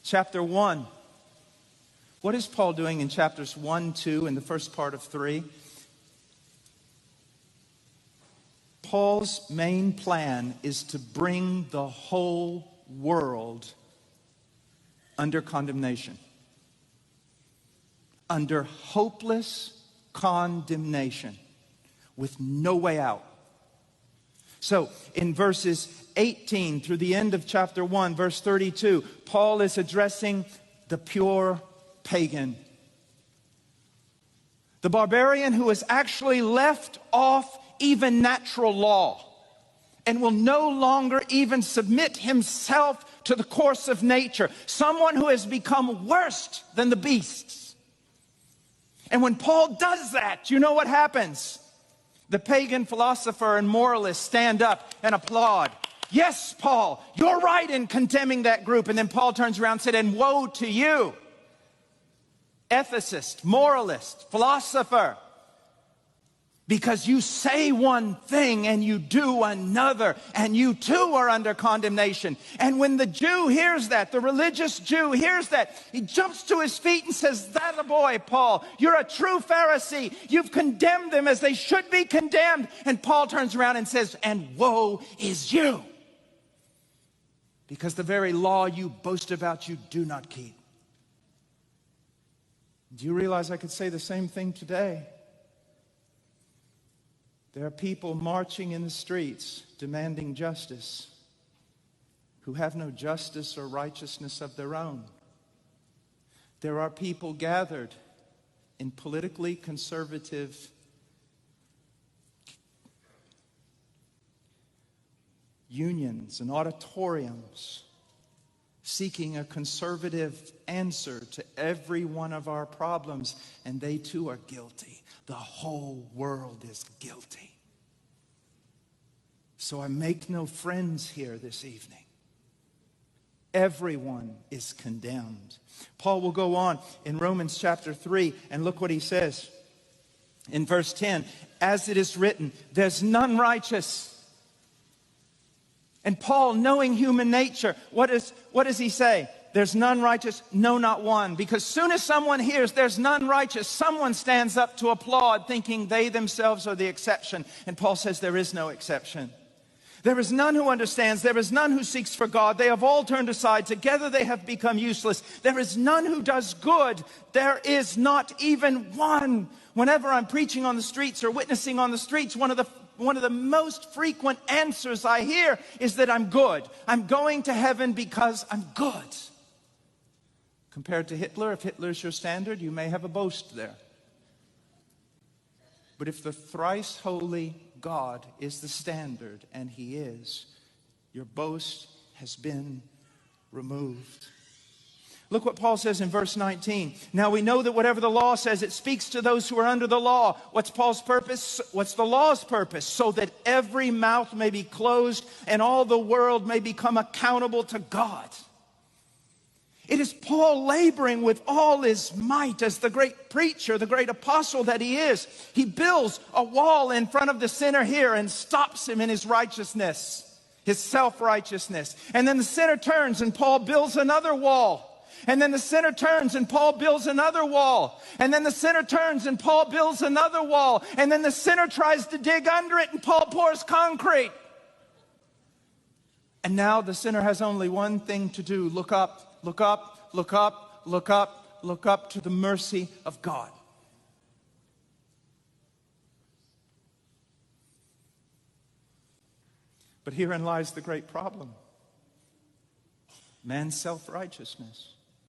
Chapter 1. What is Paul doing in chapters 1, 2, and the first part of 3? Paul's main plan is to bring the whole world under condemnation. Under hopeless condemnation with no way out. So in verses 18 through the end of chapter 1, verse 32, Paul is addressing the pure pagan. The barbarian who has actually left off even natural law and will no longer even submit himself to the course of nature. Someone who has become worse than the beasts. And when Paul does that, you know what happens? The pagan philosopher and moralist stand up and applaud. Yes, Paul, you're right in condemning that group. And then Paul turns around and said, and woe to you, ethicist, moralist, philosopher, because you say one thing and you do another, and you too are under condemnation. And when the Jew hears that, the religious Jew hears that, he jumps to his feet and says, that a boy, Paul, you're a true Pharisee. You've condemned them as they should be condemned. And Paul turns around and says, and woe is you, because the very law you boast about you do not keep. Do you realize I could say the same thing today? There are people marching in the streets demanding justice who have no justice or righteousness of their own. There are people gathered in politically conservative unions and auditoriums seeking a conservative answer to every one of our problems, and they too are guilty. The whole world is guilty. So I make no friends here this evening. Everyone is condemned. Paul will go on in Romans chapter 3, and look what he says. In verse 10, as it is written, there's none righteous. And Paul, knowing human nature, what does he say? There's none righteous, no, not one. Because soon as someone hears there's none righteous, someone stands up to applaud, thinking they themselves are the exception. And Paul says there is no exception. There is none who understands. There is none who seeks for God. They have all turned aside. Together they have become useless. There is none who does good. There is not even one. Whenever I'm preaching on the streets or witnessing on the streets, one of the most frequent answers I hear is that I'm good. I'm going to heaven because I'm good. Compared to Hitler, if Hitler's your standard, you may have a boast there. But if the thrice holy God is the standard, and he is, your boast has been removed. Look what Paul says in verse 19. Now we know that whatever the law says, it speaks to those who are under the law. What's Paul's purpose? What's the law's purpose? So that every mouth may be closed and all the world may become accountable to God. It is Paul laboring with all his might as the great preacher, the great apostle that he is. He builds a wall in front of the sinner here and stops him in his righteousness, his self-righteousness. And then the sinner turns and Paul builds another wall. And then the sinner turns and Paul builds another wall. And then the sinner turns and Paul builds another wall. And then the sinner tries to dig under it and Paul pours concrete. And now the sinner has only one thing to do. Look up. Look up, look up, look up, look up to the mercy of God. But herein lies the great problem. Man's self-righteousness.